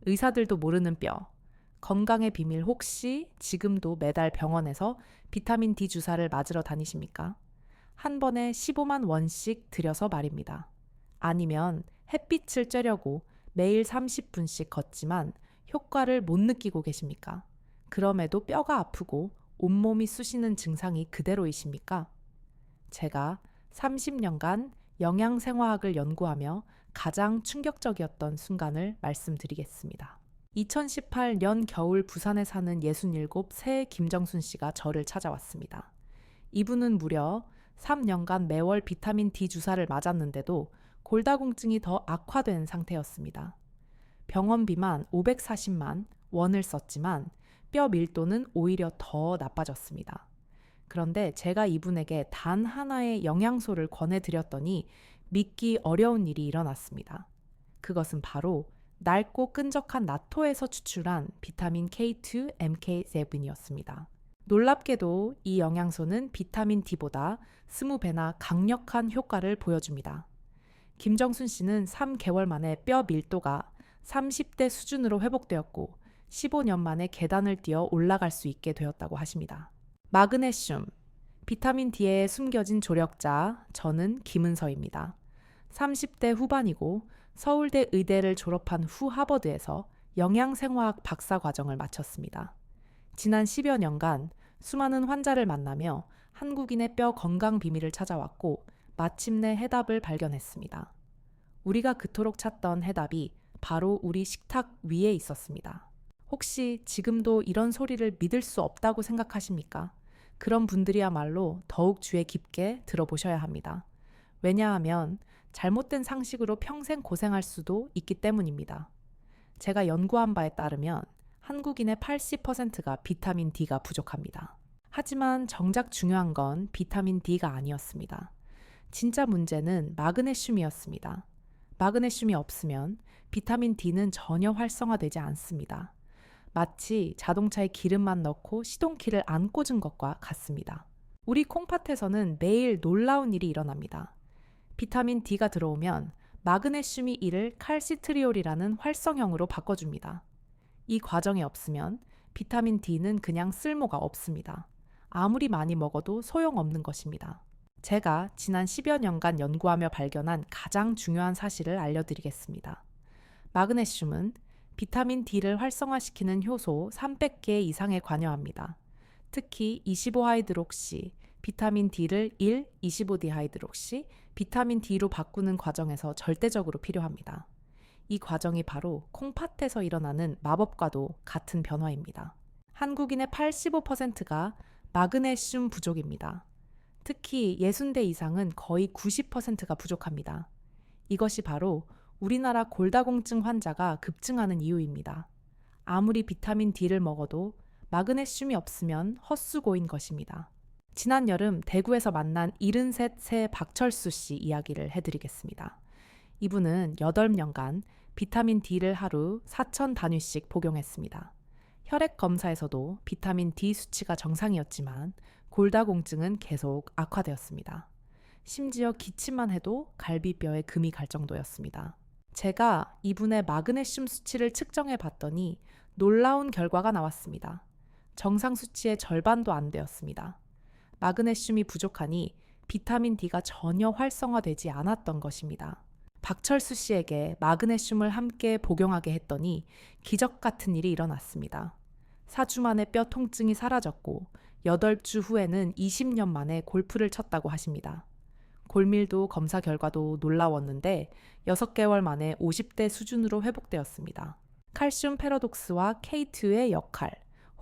의사들도 모르는 뼈. 건강의 비밀 혹시 지금도 매달 병원에서 비타민 D 주사를 맞으러 다니십니까? 한 번에 15만 원씩 들여서 말입니다. 아니면 햇빛을 쬐려고 매일 30분씩 걷지만 효과를 못 느끼고 계십니까? 그럼에도 뼈가 아프고 온몸이 쑤시는 증상이 그대로이십니까? 제가 30년간 영양생화학을 연구하며 가장 충격적이었던 순간을 말씀드리겠습니다. 2018년 겨울 부산에 사는 67세 김정순 씨가 저를 찾아왔습니다. 이분은 무려 3년간 매월 비타민 D 주사를 맞았는데도 골다공증이 더 악화된 상태였습니다. 병원비만 540만 원을 썼지만 뼈 밀도는 오히려 더 나빠졌습니다. 그런데 제가 이분에게 단 하나의 영양소를 권해드렸더니 믿기 어려운 일이 일어났습니다. 그것은 바로 낡고 끈적한 나토에서 추출한 비타민 K2, MK7이었습니다. 놀랍게도 이 영양소는 비타민 D보다 20배나 강력한 효과를 보여줍니다. 김정순 씨는 3개월 만에 뼈 밀도가 30대 수준으로 회복되었고 15년 만에 계단을 뛰어 올라갈 수 있게 되었다고 하십니다. 마그네슘, 비타민 D에 숨겨진 조력자, 저는 김은서입니다. 30대 후반이고 서울대 의대를 졸업한 후 하버드에서 영양생화학 박사 과정을 마쳤습니다. 지난 10여 년간 수많은 환자를 만나며 한국인의 뼈 건강 비밀을 찾아왔고 마침내 해답을 발견했습니다. 우리가 그토록 찾던 해답이 바로 우리 식탁 위에 있었습니다. 혹시 지금도 이런 소리를 믿을 수 없다고 생각하십니까? 그런 분들이야말로 더욱 주의 깊게 들어보셔야 합니다. 왜냐하면 잘못된 상식으로 평생 고생할 수도 있기 때문입니다. 제가 연구한 바에 따르면 한국인의 80%가 비타민 D가 부족합니다. 하지만 정작 중요한 건 비타민 D가 아니었습니다. 진짜 문제는 마그네슘이었습니다. 마그네슘이 없으면 비타민 D는 전혀 활성화되지 않습니다. 마치 자동차에 기름만 넣고 시동키를 안 꽂은 것과 같습니다. 우리 콩팥에서는 매일 놀라운 일이 일어납니다. 비타민 D가 들어오면 마그네슘이 이를 칼시트리올이라는 활성형으로 바꿔줍니다. 이 과정이 없으면 비타민 D는 그냥 쓸모가 없습니다. 아무리 많이 먹어도 소용없는 것입니다. 제가 지난 10여 년간 연구하며 발견한 가장 중요한 사실을 알려드리겠습니다. 마그네슘은 비타민 D를 활성화시키는 효소 300개 이상에 관여합니다. 특히 25하이드록시, 비타민 D를 1,25디하이드록시, 비타민 D로 바꾸는 과정에서 절대적으로 필요합니다. 이 과정이 바로 콩팥에서 일어나는 마법과도 같은 변화입니다. 한국인의 85%가 마그네슘 부족입니다. 특히 60대 이상은 거의 90%가 부족합니다. 이것이 바로 우리나라 골다공증 환자가 급증하는 이유입니다. 아무리 비타민 D를 먹어도 마그네슘이 없으면 헛수고인 것입니다. 지난 여름 대구에서 만난 73세 박철수 씨 이야기를 해드리겠습니다. 이분은 8년간 비타민 D를 하루 4,000 단위씩 복용했습니다. 혈액 검사에서도 비타민 D 수치가 정상이었지만 골다공증은 계속 악화되었습니다. 심지어 기침만 해도 갈비뼈에 금이 갈 정도였습니다. 제가 이분의 마그네슘 수치를 측정해 봤더니 놀라운 결과가 나왔습니다. 정상 수치의 절반도 안 되었습니다. 마그네슘이 부족하니 비타민 D가 전혀 활성화되지 않았던 것입니다. 박철수 씨에게 마그네슘을 함께 복용하게 했더니 기적 같은 일이 일어났습니다. 4주 만에 뼈 통증이 사라졌고 8주 후에는 20년 만에 골프를 쳤다고 하십니다. 골밀도 검사 결과도 놀라웠는데 6개월 만에 50대 수준으로 회복되었습니다. 칼슘 패러독스와 K2의 역할,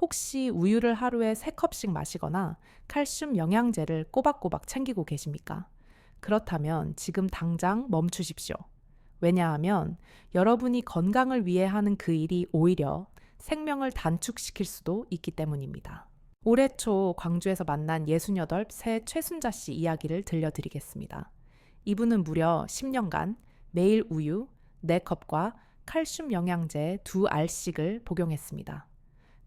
혹시 우유를 하루에 3컵씩 마시거나 칼슘 영양제를 꼬박꼬박 챙기고 계십니까? 그렇다면 지금 당장 멈추십시오. 왜냐하면 여러분이 건강을 위해 하는 그 일이 오히려 생명을 단축시킬 수도 있기 때문입니다. 올해 초 광주에서 만난 68세 최순자 씨 이야기를 들려드리겠습니다. 이분은 무려 10년간 매일 우유 4컵과 칼슘 영양제 2알씩을 복용했습니다.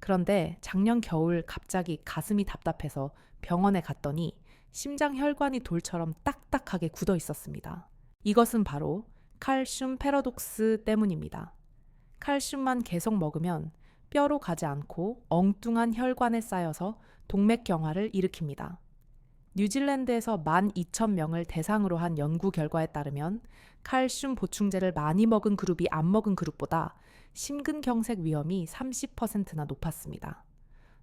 그런데 작년 겨울 갑자기 가슴이 답답해서 병원에 갔더니 심장 혈관이 돌처럼 딱딱하게 굳어 있었습니다. 이것은 바로 칼슘 패러독스 때문입니다. 칼슘만 계속 먹으면 뼈로 가지 않고 엉뚱한 혈관에 쌓여서 동맥경화를 일으킵니다. 뉴질랜드에서 12,000명을 대상으로 한 연구 결과에 따르면 칼슘 보충제를 많이 먹은 그룹이 안 먹은 그룹보다 심근경색 위험이 30%나 높았습니다.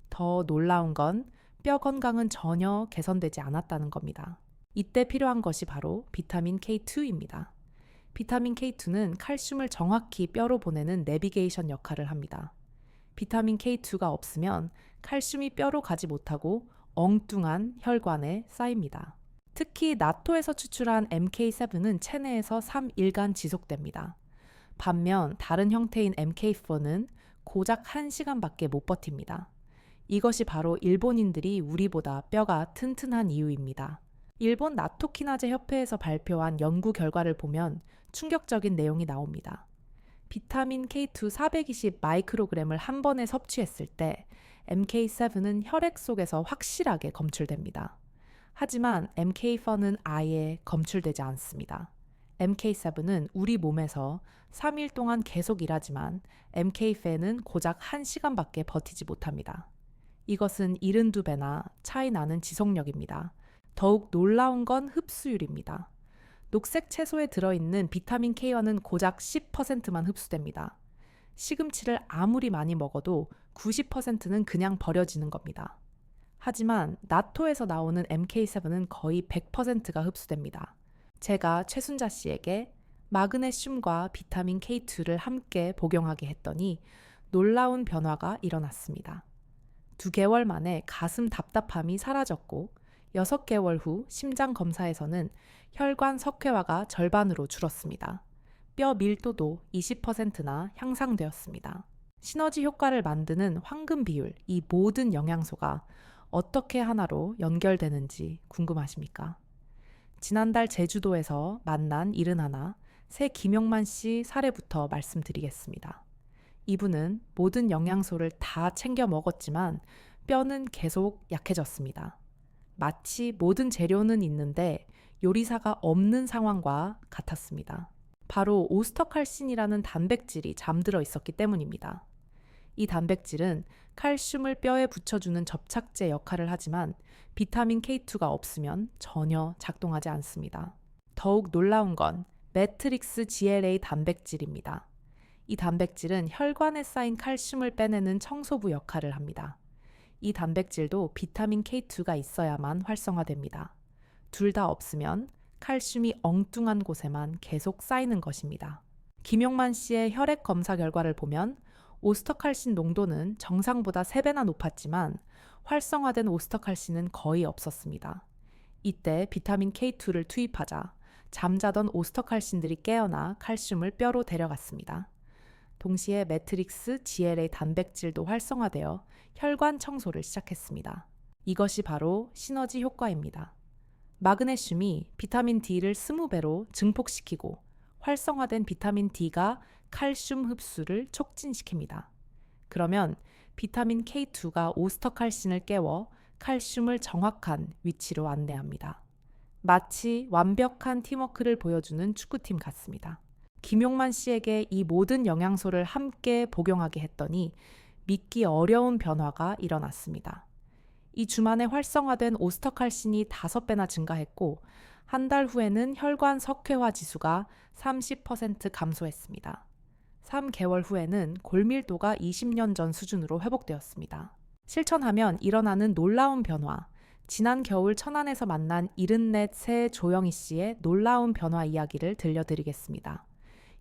더 놀라운 건 뼈 건강은 전혀 개선되지 않았다는 겁니다. 이때 필요한 것이 바로 비타민 K2입니다. 비타민 K2는 칼슘을 정확히 뼈로 보내는 내비게이션 역할을 합니다. 비타민 K2가 없으면 칼슘이 뼈로 가지 못하고 엉뚱한 혈관에 쌓입니다. 특히 나토에서 추출한 MK7은 체내에서 3일간 지속됩니다. 반면 다른 형태인 MK4는 고작 1시간밖에 못 버팁니다. 이것이 바로 일본인들이 우리보다 뼈가 튼튼한 이유입니다. 일본 나토키나제 협회에서 발표한 연구 결과를 보면 충격적인 내용이 나옵니다. 비타민 K2 420 마이크로그램을 한 번에 섭취했을 때 MK7은 혈액 속에서 확실하게 검출됩니다. 하지만 MK4는 아예 검출되지 않습니다. MK7은 우리 몸에서 3일 동안 계속 일하지만 MK4는 고작 1시간밖에 버티지 못합니다. 이것은 72배나 차이 나는 지속력입니다. 더욱 놀라운 건 흡수율입니다. 녹색 채소에 들어있는 비타민 K와는 고작 10%만 흡수됩니다. 시금치를 아무리 많이 먹어도 90%는 그냥 버려지는 겁니다. 하지만 나토에서 나오는 MK7은 거의 100%가 흡수됩니다. 제가 최순자 씨에게 마그네슘과 비타민 K2를 함께 복용하게 했더니 놀라운 변화가 일어났습니다. 2개월 만에 가슴 답답함이 사라졌고 6개월 후 심장 검사에서는 혈관 석회화가 절반으로 줄었습니다. 뼈 밀도도 20%나 향상되었습니다. 시너지 효과를 만드는 황금 비율, 이 모든 영양소가 어떻게 하나로 연결되는지 궁금하십니까? 지난달 제주도에서 만난 71, 새 김용만 씨 사례부터 말씀드리겠습니다. 이분은 모든 영양소를 다 챙겨 먹었지만 뼈는 계속 약해졌습니다. 마치 모든 재료는 있는데 요리사가 없는 상황과 같았습니다. 바로 오스터칼신이라는 단백질이 잠들어 있었기 때문입니다. 이 단백질은 칼슘을 뼈에 붙여주는 접착제 역할을 하지만 비타민 K2가 없으면 전혀 작동하지 않습니다. 더욱 놀라운 건 매트릭스 GLA 단백질입니다. 이 단백질은 혈관에 쌓인 칼슘을 빼내는 청소부 역할을 합니다. 이 단백질도 비타민 K2가 있어야만 활성화됩니다. 둘 다 없으면 칼슘이 엉뚱한 곳에만 계속 쌓이는 것입니다. 김용만 씨의 혈액 검사 결과를 보면 오스터칼신 농도는 정상보다 3배나 높았지만 활성화된 오스터칼신은 거의 없었습니다. 이때 비타민 K2를 투입하자 잠자던 오스터칼신들이 깨어나 칼슘을 뼈로 데려갔습니다. 동시에 매트릭스 GLA 단백질도 활성화되어 혈관 청소를 시작했습니다. 이것이 바로 시너지 효과입니다. 마그네슘이 비타민 D를 20배로 증폭시키고 활성화된 비타민 D가 칼슘 흡수를 촉진시킵니다. 그러면 비타민 K2가 오스터칼신을 깨워 칼슘을 정확한 위치로 안내합니다. 마치 완벽한 팀워크를 보여주는 축구팀 같습니다. 김용만 씨에게 이 모든 영양소를 함께 복용하게 했더니 믿기 어려운 변화가 일어났습니다. 이 주만에 활성화된 오스터칼신이 5배나 증가했고 한 달 후에는 혈관 석회화 지수가 30% 감소했습니다. 3개월 후에는 골밀도가 20년 전 수준으로 회복되었습니다. 실천하면 일어나는 놀라운 변화, 지난 겨울 천안에서 만난 74세 조영희 씨의 놀라운 변화 이야기를 들려드리겠습니다.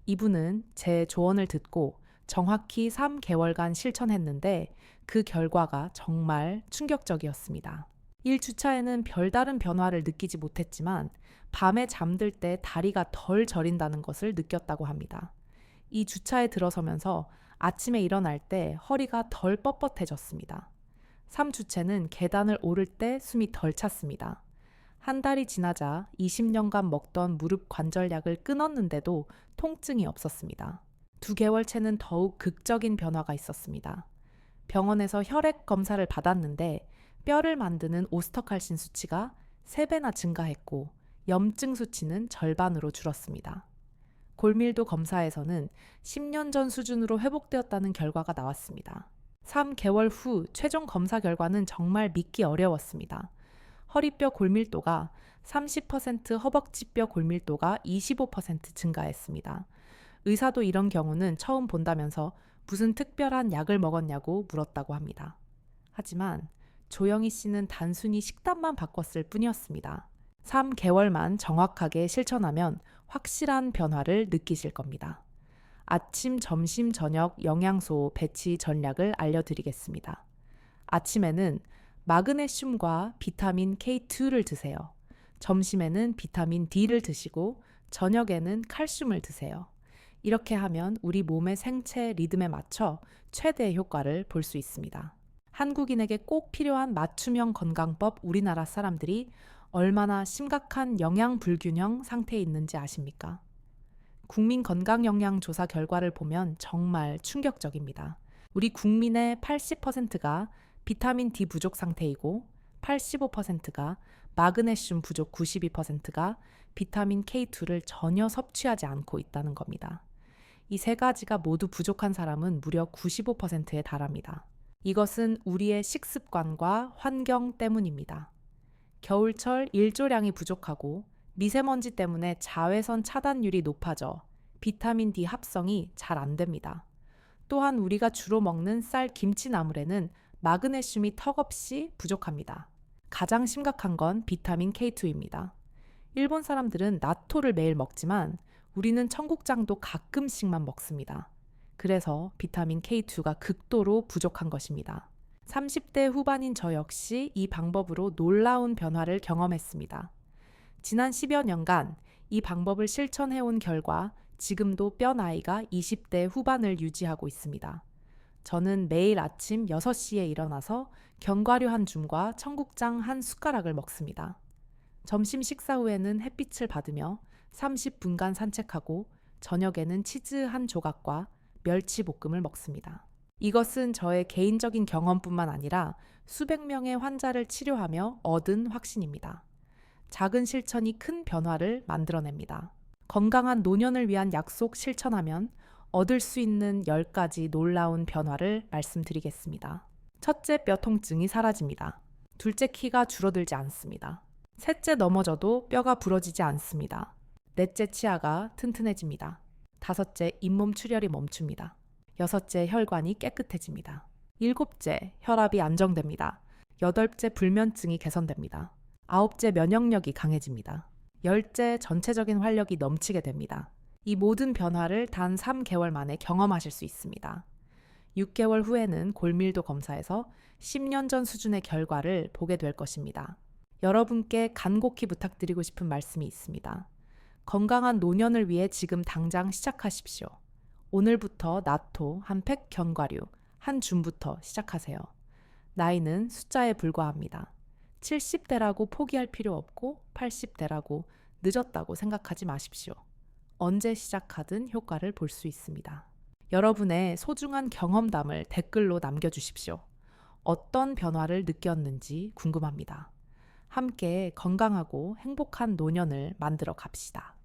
이분은 제 조언을 듣고 정확히 3개월간 실천했는데 그 결과가 정말 충격적이었습니다. 1주차에는 별다른 변화를 느끼지 못했지만 밤에 잠들 때 다리가 덜 저린다는 것을 느꼈다고 합니다. 2주차에 들어서면서 아침에 일어날 때 허리가 덜 뻣뻣해졌습니다. 3주째는 계단을 오를 때 숨이 덜 찼습니다. 한 달이 지나자 20년간 먹던 무릎 관절약을 끊었는데도 통증이 없었습니다. 2개월째는 더욱 극적인 변화가 있었습니다. 병원에서 혈액 검사를 받았는데 뼈를 만드는 오스터칼신 수치가 3배나 증가했고 염증 수치는 절반으로 줄었습니다. 골밀도 검사에서는 10년 전 수준으로 회복되었다는 결과가 나왔습니다. 3개월 후 최종 검사 결과는 정말 믿기 어려웠습니다. 허리뼈 골밀도가 30%, 허벅지뼈 골밀도가 25% 증가했습니다. 의사도 이런 경우는 처음 본다면서 무슨 특별한 약을 먹었냐고 물었다고 합니다. 하지만 조영희 씨는 단순히 식단만 바꿨을 뿐이었습니다. 3개월만 정확하게 실천하면 확실한 변화를 느끼실 겁니다. 아침, 점심, 저녁 영양소 배치 전략을 알려드리겠습니다. 아침에는 마그네슘과 비타민 K2를 드세요. 점심에는 비타민 D를 드시고 저녁에는 칼슘을 드세요. 이렇게 하면 우리 몸의 생체 리듬에 맞춰 최대의 효과를 볼 수 있습니다. 한국인에게 꼭 필요한 맞춤형 건강법 우리나라 사람들이 얼마나 심각한 영양 불균형 상태에 있는지 아십니까? 국민건강영양조사 결과를 보면 정말 충격적입니다. 우리 국민의 80%가 비타민 D 부족 상태이고 85%가 마그네슘 부족 92%가 비타민 K2를 전혀 섭취하지 않고 있다는 겁니다. 이 세 가지가 모두 부족한 사람은 무려 95%에 달합니다. 이것은 우리의 식습관과 환경 때문입니다. 겨울철 일조량이 부족하고 미세먼지 때문에 자외선 차단율이 높아져 비타민 D 합성이 잘 안 됩니다. 또한 우리가 주로 먹는 쌀, 김치나물에는 마그네슘이 턱없이 부족합니다. 가장 심각한 건 비타민 K2입니다. 일본 사람들은 나토를 매일 먹지만 우리는 청국장도 가끔씩만 먹습니다. 그래서 비타민 K2가 극도로 부족한 것입니다. 30대 후반인 저 역시 이 방법으로 놀라운 변화를 경험했습니다. 지난 10여 년간 이 방법을 실천해온 결과 지금도 뼈 나이가 20대 후반을 유지하고 있습니다. 저는 매일 아침 6시에 일어나서 견과류 한 줌과 청국장 한 숟가락을 먹습니다. 점심 식사 후에는 햇빛을 받으며 30분간 산책하고 저녁에는 치즈 한 조각과 멸치 볶음을 먹습니다. 이것은 저의 개인적인 경험뿐만 아니라 수백 명의 환자를 치료하며 얻은 확신입니다. 작은 실천이 큰 변화를 만들어냅니다. 건강한 노년을 위한 약속 실천하면 얻을 수 있는 10가지 놀라운 변화를 말씀드리겠습니다. 첫째, 뼈 통증이 사라집니다. 둘째, 키가 줄어들지 않습니다. 셋째, 넘어져도 뼈가 부러지지 않습니다. 넷째, 치아가 튼튼해집니다. 다섯째, 잇몸 출혈이 멈춥니다. 여섯째, 혈관이 깨끗해집니다. 일곱째, 혈압이 안정됩니다. 여덟째, 불면증이 개선됩니다. 아홉째, 면역력이 강해집니다. 열째, 전체적인 활력이 넘치게 됩니다. 이 모든 변화를 단 3개월 만에 경험하실 수 있습니다. 6개월 후에는 골밀도 검사에서 10년 전 수준의 결과를 보게 될 것입니다. 여러분께 간곡히 부탁드리고 싶은 말씀이 있습니다. 건강한 노년을 위해 지금 당장 시작하십시오. 오늘부터 나토 한 팩 견과류 한 줌부터 시작하세요. 나이는 숫자에 불과합니다. 70대라고 포기할 필요 없고 80대라고 늦었다고 생각하지 마십시오. 언제 시작하든 효과를 볼 수 있습니다. 여러분의 소중한 경험담을 댓글로 남겨주십시오. 어떤 변화를 느꼈는지 궁금합니다. 함께 건강하고 행복한 노년을 만들어 갑시다.